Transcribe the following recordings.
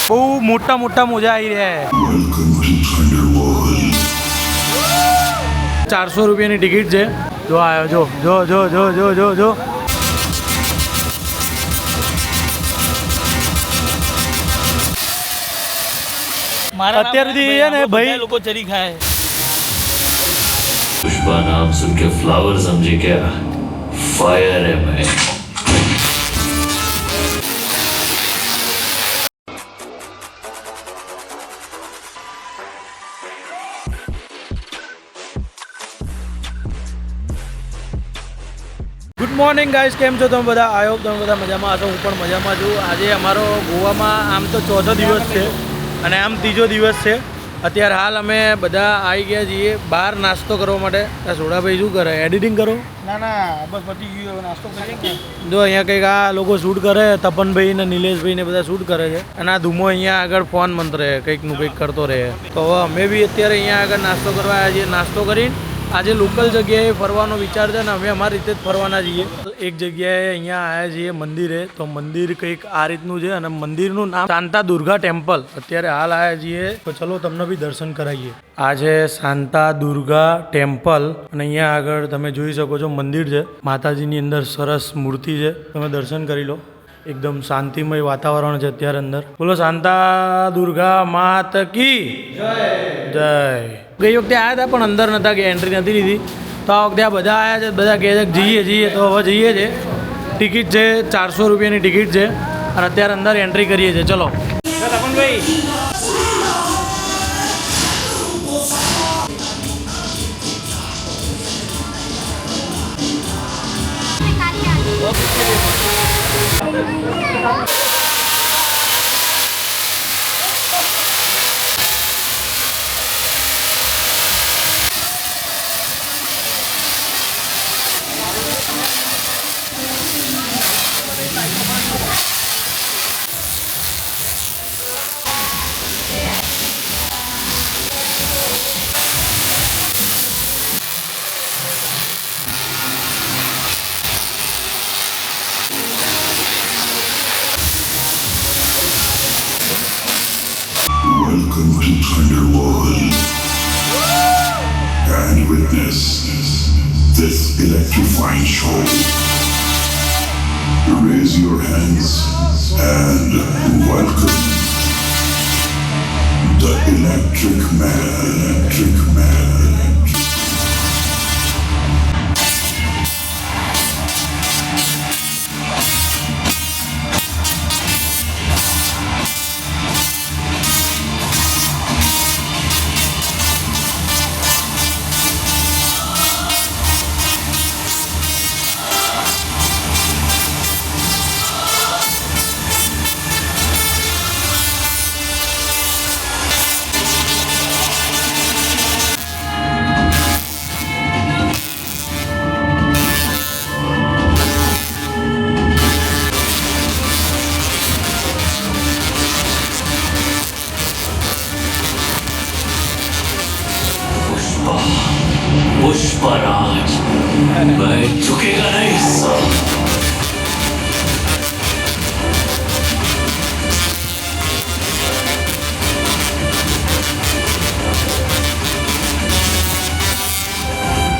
બહુ મોટા મોટા મોજા આવી રહ્યા છે। 400 રૂપિયાની ટિકિટ છે। જો આવ્યો જો જો જો જો જો જો જો અત્યાર સુધી છે ને ભાઈ લોકો ચરી ખાય। पुष्पा नाम सुन के फ्लावर समझे क्या? फायर है मैं। ગુડ મોર્નિંગ ગાઈસ, કેમ છો તમે બધા? આઈ હોપ તમે બધા મજામાં હશો। હું પણ મજામાં છું। આજે અમારો ગોવામાં આમ તો ચોથો દિવસ છે અને આમ ત્રીજો દિવસ છે। અત્યારે હાલ અમે બધા આવી ગયા છીએ બહાર નાસ્તો કરવા માટે। આ સોડાભાઈ શું કરે? એડિટિંગ કરો? ના ના, બસ પતી ગયું, નાસ્તો કરીએ। જો અહીંયા કંઈક આ લોકો શૂટ કરે, તપનભાઈ ને નિલેશભાઈ ને બધા શૂટ કરે છે અને આ ધૂમો અહીંયા આગળ ફોન મંત્રે કંઈકનું કંઈક કરતો રહે। તો હવે અમે બી અત્યારે અહીંયા આગળ નાસ્તો કરવા આવ્યા છીએ। નાસ્તો કરીને આજે લોકલ જગ્યાએ ફરવાનો વિચાર છે ને અમે અમારી રીતે જ ફરવાના છીએ। એક જગ્યાએ અહીંયા આવ્યા છીએ મંદિરે। તો મંદિર કંઈક આ રીતનું છે અને મંદિરનું નામ શાંતા દુર્ગા ટેમ્પલ। અત્યારે હાલ આવ્યા છીએ તો ચલો તમને બી દર્શન કરાવીએ। આ છે શાંતા દુર્ગા ટેમ્પલ અને અહીંયા આગળ તમે જોઈ શકો છો મંદિર છે। માતાજીની અંદર સરસ મૂર્તિ છે, તમે દર્શન કરી લો। એકદમ શાંતિમય વાતાવરણ છે અત્યારે અંદર। બોલો શાંતા દુર્ગા માત કી જય જય। ગઈ વખતે આવ્યા હતા પણ અંદર નહોતા કે એન્ટ્રી નથી લીધી, તો આ વખતે આ બધા આવ્યા છે। બધા કહે છે જઈએ જઈએ, તો હવે જઈએ છે। ટિકિટ છે 400 રૂપિયાની ટિકિટ છે અને અત્યારે અંદર એન્ટ્રી કરીએ છીએ। ચલો તપનભાઈ, Welcome to Thunderworld and witness this electrifying show. Raise your hands and welcome the Electric Man. Electric Man. Pushpraj, मैं झुकेगा नहीं सब।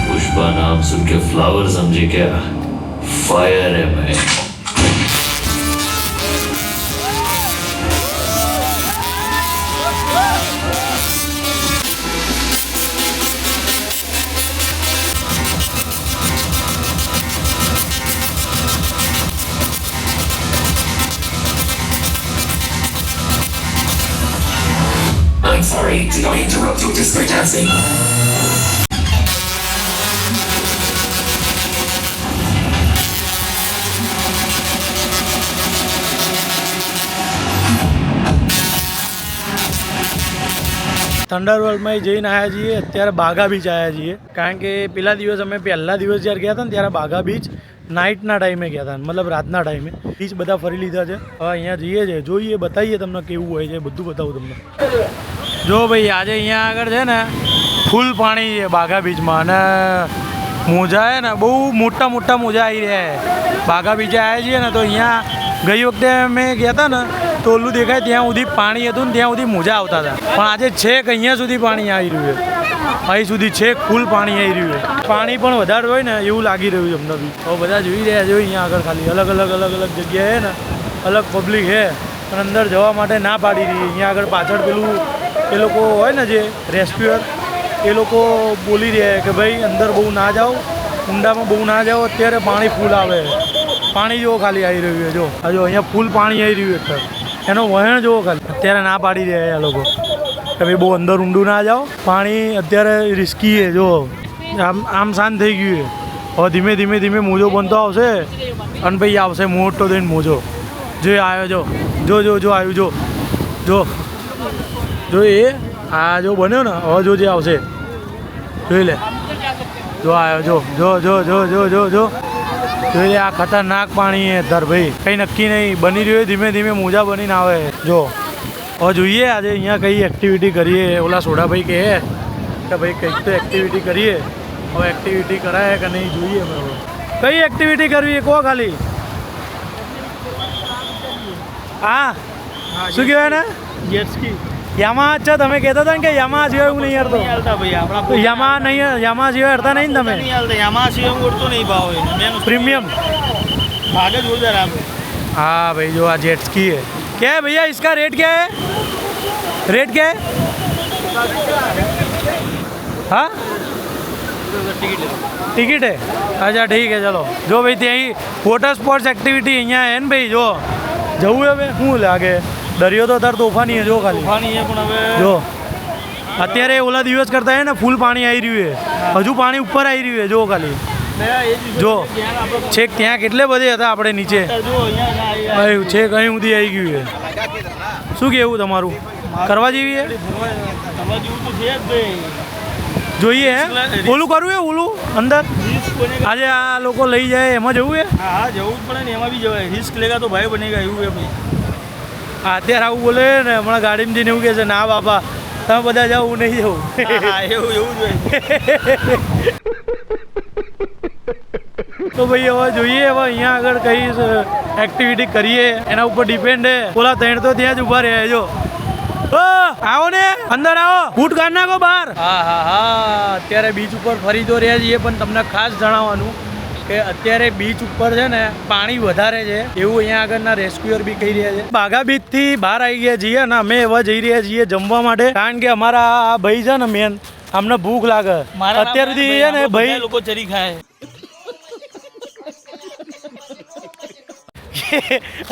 पुष्पा नाम सुन के फ्लावर समझे क्या? फायर है मैं। I'm sorry, did I interrupt your disco dancing? થંડરવર્લ્ડમાં જઈને આવ્યા છીએ। અત્યારે બાગા બીચ આવ્યા છીએ કારણ કે પહેલા દિવસ અમે પહેલા દિવસ જ્યારે ગયા હતા ને ત્યારે બાગા બીચ નાઇટના ટાઈમે ગયા હતા, મતલબ રાતના ટાઈમે। બીચ બધા ફરી લીધા છે, હવે અહીંયા જઈએ છીએ, જોઈએ, બતાવીએ તમને કેવું હોય છે, બધું બતાવું તમને। જો ભાઈ આજે અહીંયા આગળ છે ને ફૂલ પાણી છે બાગા બીચમાં અને મોજા છે ને બહુ મોટા મોટા મોજા આવી રહ્યા છે। બાગા બીચે આવ્યા છીએ ને તો અહીંયા ગઈ વખતે અમે ગયા હતા ને તો ઓલું દેખાય ત્યાં સુધી પાણી હતું ને ત્યાં સુધી મોજા આવતા હતા, પણ આજે છેક અહીંયા સુધી પાણી આવી રહ્યું છે, અહીં સુધી છેક ફૂલ પાણી આવી રહ્યું છે. પાણી પણ વધારે હોય ને એવું લાગી રહ્યું છે અમને બી. હવે બધા જોઈ રહ્યા છે અહીંયા આગળ ખાલી અલગ અલગ જગ્યાએ ને અલગ પબ્લિક છે, પણ અંદર જવા માટે ના પાડી રહી. અહીંયા આગળ પાછળ પેલું એ લોકો હોય ને જે રેસ્ક્યુઅર એ લોકો બોલી રહ્યા કે ભાઈ અંદર બહુ ના જાઓ, ઊંડામાં બહુ ના જાઓ, અત્યારે પાણી ફૂલ આવે. પાણી જેવો ખાલી આવી રહ્યું છે જો અહીંયા ફૂલ પાણી આવી રહ્યું છે, એનો વહેણ જુઓ ખાલી. અત્યારે ના પાડી રહ્યા એ લોકો કે ભાઈ બહુ અંદર ઊંડું ના જાઓ, પાણી અત્યારે રિસ્કી છે. જો આમ શાંત થઈ ગયું છે. હવે ધીમે મોજો બનતો આવશે અને ભાઈ આવશે મોટો થઈને મોજો. જો આવ્યો જો આવ્યું જો એ આ જો બન્યો ને હવે જો જે આવશે જોઈ લે. જો આવ્યો જો જોઈ લે. આ ખતરનાક પાણી છે ધર ભાઈ, કંઈ નક્કી નહીં. બની રહ્યું ધીમે મોજા બનીને આવે. જો હવે જોઈએ આજે અહીંયા કઈ એક્ટિવિટી કરીએ. ઓલા સોડાભાઈ કહે કે ભાઈ કંઈક તો એક્ટિવિટી કરીએ. હવે એક્ટિવિટી કરાય કે નહીં જોઈએ. બરાબર કઈ એક્ટિવિટી કરવી કહો ખાલી. હા શું કહેવાય ને જેટ સ્કી યામા. અચ્છા તમે કહેતા હતા ને કે યામા સિવાય હું નહીં હરતો. હાલતા ભાઈ આપણા તો યામા સિવાય હરતા નહીં ને તમે? નહીં હાલતા, યામા સિવાય ઉડતો નહીં ભાવ प्रीमियम भाग जोरदार आप. हाँ भाई जो आज जेट स्की है. क्या है भैया इसका रेट क्या है? रेट क्या है? हाँ टिकट है. अच्छा ठीक है चलो. जो भाई ત્યાં વોટર સ્પોર્ટ્સ એક્ટિવિટી અહીંયા હે ને ભાઈ. જો જવું હવે શું લાગે દરિયો તો તાર તોફાની છે. જો ખાલી તોફાની છે પણ હવે જો અત્યારે ઓલા દિવસ કરતા હે ને ફૂલ પાણી આવી રહ્યું છે, હજુ પાણી ઉપર આવી રહ્યું છે. જો ખાલી જો છેક ત્યાં કેટલે બધે હતા આપણે નીચે, છેક અહીં સુધી આવી ગયું છે. શું કહેવું તમારું? કરવા જેવી છે? જોઈએ હે ઓલું કરવું હે ઓલું અંદર આજે આ લોકો લઈ જાય એમાં જવું હે? હા જવું જ પડે ને, એમાં બી જવાય. રિસ્ક લેગા તો ભાઈ બનેગા એવું હે ભાઈ. અત્યારે આવું બોલે ને હમણાં ગાડીમાં જઈને એવું કહે છે ના બાપા તમે બધા જાઓ હું નહીં જાઉં. એવું જ હોય. તો ભાઈ હવે જોઈએ હવે અહીંયા આગળ કઈ એક્ટિવિટી કરીએ એના ઉપર ડિપેન્ડ હે. ઓલા ત્રણ તો ત્યાં જ ઊભા રહે. જો આવો ને અંદર આવો, બૂટ કાઢ નાખો બહાર. હા અત્યારે બીચ ઉપર ફરી તો રહ્યા છીએ, પણ તમને ખાસ જણાવવાનું કે અત્યારે બીચ ઉપર છે ને પાણી વધારે છે એવું અહીંયા આગળના રેસ્ક્યુઅર બી કહી રહ્યા છે. બાઘા બીચ થી બહાર આવી ગયા છીએ અને અમે એવા જઈ રહ્યા છીએ જમવા માટે, કારણ કે અમારા આ ભાઈ છે ને મેન અમને ભૂખ લાગે અત્યાર સુધી છે ને ભાઈ લોકો ચરી ખાય.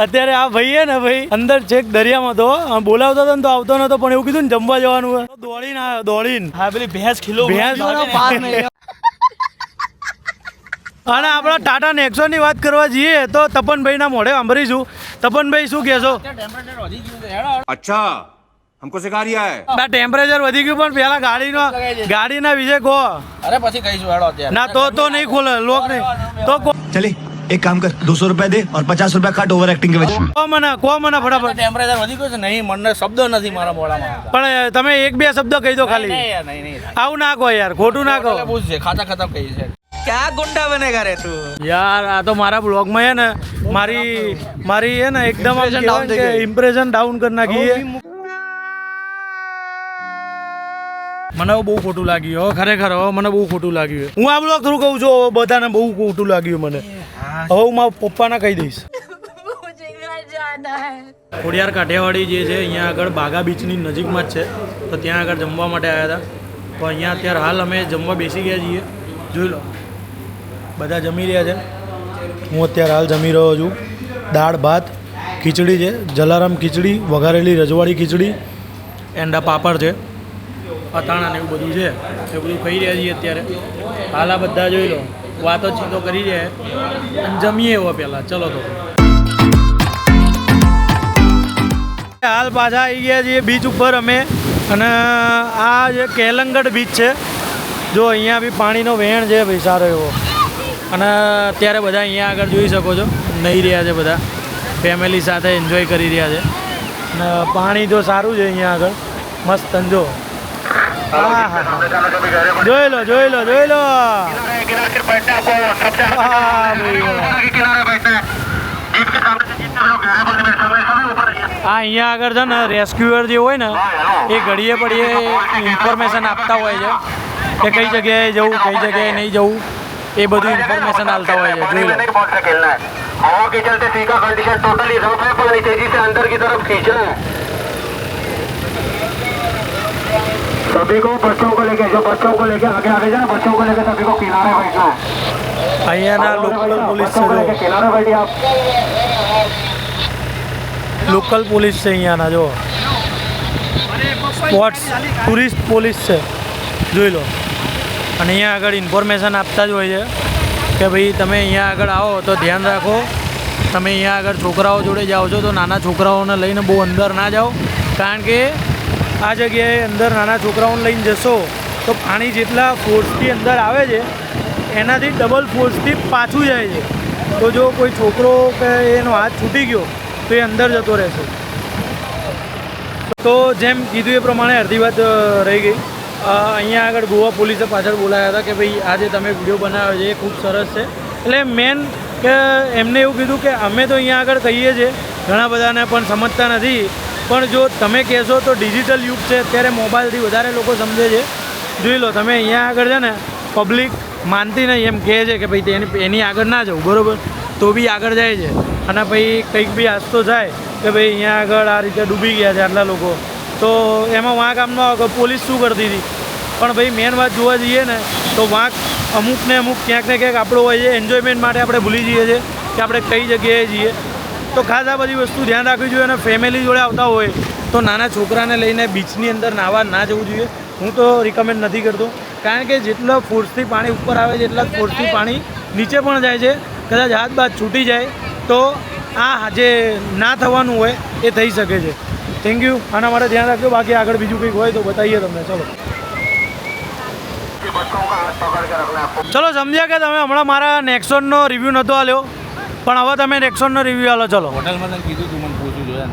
અત્યારે આ ભાઈ હે ને ભાઈ અંદર છેક દરિયામાં તો બોલાવતો હતો ને તો આવતો નતો, પણ એવું કીધું ને જમવા જવાનું હોય દોડીને આવ્યો દોડીને. હા પેલી ભેંસ ખીલો અને આપણા ટાટા નેક્સો ની વાત કરવા જઈએ તો તપનભાઈ ના મોઢે સાંભળીશું. તપનભાઈ શું કહેશો? अच्छा हमको सिखा रिया है. ટેમ્પરેચર વધી ગયું પણ પેલા ગાડીના વિશે કહો. અરે પછી કહીશું હેડો અત્યારે. ના તો નહીં ખોલે લોક નહીં તો चले एक काम कर 200 रुपए दे और 50 रुपए काट ओवर एक्टिंग के वजह કો મને ફટાફટ. ટેમ્પરેચર વધી ગયું છે નહીં, મને શબ્દ નથી મારા મોઢામાં. પણ તમે એક બે શબ્દ કહી દો ખાલી. નહીં આવું ના કહો યાર, ખોટું ના કહો પૂછશે ખાતા ખાતા કહી છે. ક્યાં ગુંડા બનેગા રે તું? યાર આ તો મારા બ્લોગમાં હે ને મારી હે ને એકદમ ઇમ્પ્રેશન ડાઉન કરી નાખી. મને બહુ ખોટું લાગ્યું ખરેખર. હવે મને બહુ ખોટું લાગ્યું. હું આ બ્લોગ થ્રુ કહું છું બધાને બહુ ખોટું લાગ્યું મને. હવે હું મારા પપ્પાને કહી દઈશ. ખોડિયાર કાઠિયાવાડી જે છે અહીંયા આગળ બાઘા બીચની નજીકમાં જ છે, તો ત્યાં આગળ જમવા માટે આવ્યા હતા. તો અહીંયા અત્યારે હાલ અમે જમવા બેસી ગયા છીએ. જોઈ લો બધા જમી રહ્યા છે. હું અત્યારે હાલ જમી રહ્યો છું. દાળ ભાત ખીચડી છે, જલારામ ખીચડી, વઘારેલી રજવાડી ખીચડી એન્ડ આ પાપડ છે, અથાણા ને એવું બધું છે. એ બધું ખાઈ રહ્યા છીએ અત્યારે હાલ. આ બધા જોઈ લો વાતો ચીતો કરી રહ્યા અને જમીએ એવો પહેલાં. ચલો તો હાલ પાછા આવી ગયા છીએ બીચ ઉપર અમે. અને આ જે કેલંગડ બીચ છે, જો અહીંયા બી પાણીનો વહેણ છે ભાઈ સારો એવો. અને અત્યારે બધા અહીંયા આગળ જોઈ શકો છો નહીં રહ્યા છે, બધા ફેમિલી સાથે એન્જોય કરી રહ્યા છે. અને પાણી તો સારું છે અહીંયા આગળ મસ્ત. જો જોઈ લો જોઈ લો જોઈ લો. અહીંયા આગળ છે ને રેસ્ક્યુઅર જે હોય ને એ ઘડીએ પડીએ ઇન્ફોર્મેશન આપતા હોય છે કે કઈ જગ્યાએ જવું કઈ જગ્યાએ નહીં જવું એ બધું ઇન્ફોર્મેશન આપતા હોય છે જોઈ લો हवा के चलते सी का कंडीशन टोटली रफ है पानी तेजी से अंदर की तरफ खींचना है सभी को बच्चों को लेके जो बच्चों को लेके आगे आगे जाए बच्चों को लेके सभी को किनारे बैठना है અહીંયાના લોકલ પોલીસ છે જો किनारे बैठिए आप લોકલ પોલીસ છે અહીંયાના જો સ્પોટ્સ ટુરિસ્ટ પોલીસ છે જોઈ લો અને અહીંયા આગળ ઇન્ફોર્મેશન આપતા જ હોય છે કે ભાઈ તમે અહીંયા આગળ આવો તો ધ્યાન રાખો તમે અહીંયા આગળ છોકરાઓ જોડે જાઓ છો તો નાના છોકરાઓને લઈને બહુ અંદર ના જાઓ કારણ કે આ જગ્યાએ અંદર નાના છોકરાઓને લઈને જશો તો પાણી જેટલા ફોર્સથી અંદર આવે છે એનાથી ડબલ ફોર્સથી પાછું જાય છે તો જો કોઈ છોકરો કે એનો હાથ છૂટી ગયો તો એ અંદર જતો રહેશે તો જેમ કીધું એ પ્રમાણે અડધી વાત રહી ગઈ અહીંયા આગળ ગોવા પોલીસે પાછળ બોલાયા હતા કે ભાઈ આજે તમે વિડીયો બનાવ્યો છે એ ખૂબ સરસ છે એટલે મેન કે એમને એવું કીધું કે અમે તો અહીંયા આગળ કહીએ છીએ ઘણા બધાને પણ સમજતા નથી પણ જો તમે કહેશો તો ડિજિટલ યુગ છે અત્યારે મોબાઈલથી વધારે લોકો સમજે છે જોઈ લો તમે અહીંયા આગળ છે ને પબ્લિક માનતી નહીં એમ કહે છે કે ભાઈ એની આગળ ના જવું બરાબર તો બી આગળ જાય છે અને ભાઈ કંઈક બી હાસ્તો થાય કે ભાઈ અહીંયા આગળ આ રીતે ડૂબી ગયા છે આટલા લોકો તો એમાં વાંક આમ ન આવે કે પોલીસ શું કરતી હતી પણ ભાઈ મેન વાત જોવા જઈએ ને તો વાંક અમુક ને અમુક ક્યાંક ને ક્યાંક આપણો હોય છે એન્જોયમેન્ટ માટે આપણે ભૂલી જઈએ છીએ કે આપણે કઈ જગ્યાએ જઈએ તો ખાસ આ બધી વસ્તુ ધ્યાન રાખવી જોઈએ અને ફેમિલી જોડે આવતા હોય તો નાના છોકરાને લઈને બીચની અંદર નાહવા ના જવું જોઈએ હું તો રિકમેન્ડ નથી કરતો કારણ કે જેટલા ફોર્સથી પાણી ઉપર આવે છે એટલા ફોર્સથી પાણી નીચે પણ જાય છે કદાચ હાથ બાદ છૂટી જાય તો આ જે ના થવાનું હોય એ થઈ શકે છે થેન્ક યુ આના માટે ધ્યાન રાખજો બાકી આગળ બીજું કંઈક હોય તો બતાવીએ તમને ચલો સમજ્યા કે તમે હમણાં મારા નેક્સોનનો રિવ્યૂ નહોતો આલ્યો પણ હવે તમે નેક્સોનનો રિવ્યૂ આલો ચલો હોટલમાં તને કીધું તું મને પૂછવું જોઈએ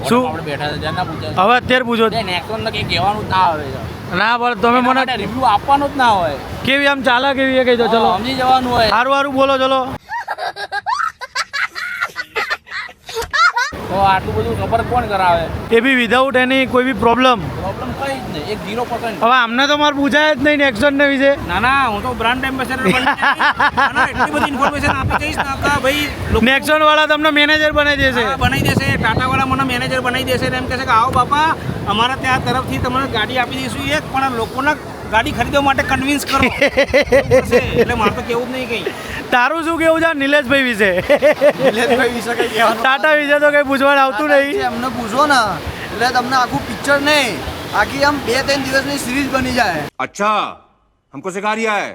શું? આપણે બેઠા હતા ત્યાં ના પૂછ્યા હવે અત્યારે પૂછો નેક્સોન કંઈ કહેવાનું જ ના આવે ના પણ તમે મને રિવ્યુ આપવાનું જ ના હોય કેવી આમ ચાલે કેવી એ કહી દો ચલો સમજી જવાનું હોય સારું સારું બોલો ચલો તો આટલું બધું ખબર કોણ કરાવે એ બી વિધાઉટ એની કોઈ બી પ્રોબ્લેમ પ્રોબ્લેમ કઈ જ નહીં 0% હવે આમને તો મારે પૂછાય જ નહીં નેક્સોનને વિશે ના ના હું તો બ્રાન્ડ એમ્બેસેડર બની એટલી બધી ઇન્ફોર્મેશન આપી દઈશ ને કે ભાઈ નેક્સોન વાળા તમને મેનેજર બનાવી દેશે બનાવી દેશે ટાટા વાળા મને મેનેજર બનાવી દેશે ને એમ કહેશે કે આવો બાપા અમારા ત્યાં તરફથી તમને ગાડી આપી દઈશું એક પણ લોકોના ગાડી ખરીદવા માટે કન્વિન્સ કરો એટલે મારે તો કેવું જ નહીં કંઈ તારું શું કેવું છે નિલેશભાઈ વિશે નિલેશભાઈ વિશે કંઈ કહેવાનું ટાટા વિશે તો કંઈ પૂછવાનું આવતું નહીં એમને પૂછો ને એટલે તમને આખું પિક્ચર નહીં આખી આમ 2-3 દિવસની સિરીઝ બની જાય अच्छा हमको सिखा रिया है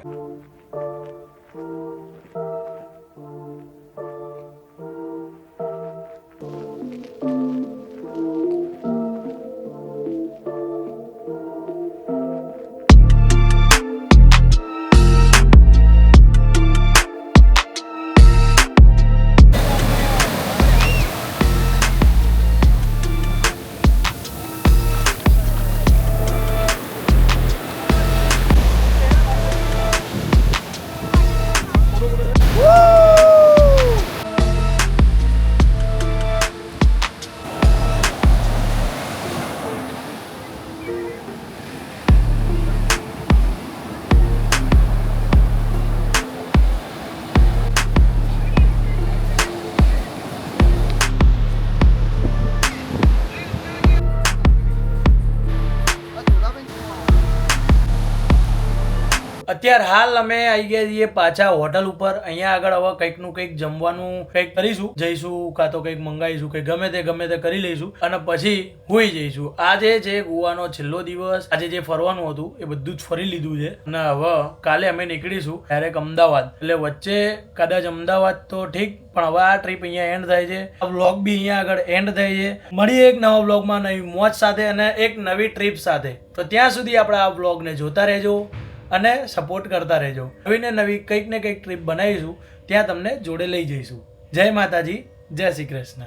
અત્યારે હાલ અમે આવી ગયા છીએ પાછા હોટલ ઉપર અહીંયા આગળ હવે કંઈકનું કંઈક જમવાનું કંઈક કરીશું જઈશું કાં તો કંઈક મંગાવીશું કે ગમે તે કરી લઈશું અને પછી હોઈ જઈશું આજે છે ગોવાનો છેલ્લો દિવસ આજે જે ફરવાનું હતું એ બધું જ ફરી લીધું છે અને હવે કાલે અમે નીકળીશું ડાયરેક્ટ અમદાવાદ એટલે વચ્ચે કદાચ અમદાવાદ તો ઠીક પણ હવે આ ટ્રીપ અહીંયા એન્ડ થાય છે આ વ્લોગ બી અહીંયા આગળ એન્ડ થાય છે મળીએ એક નવા વ્લોગમાં નવી મોજ સાથે અને એક નવી ટ્રીપ સાથે તો ત્યાં સુધી આપણે આ વ્લોગને જોતા રહેજો અને સપોર્ટ કરતા રહેજો નવી ને નવી કંઈક ને કંઈક ટ્રીપ બનાવીશું ત્યાં તમને જોડે લઈ જઈશું જય માતાજી જય શ્રી કૃષ્ણ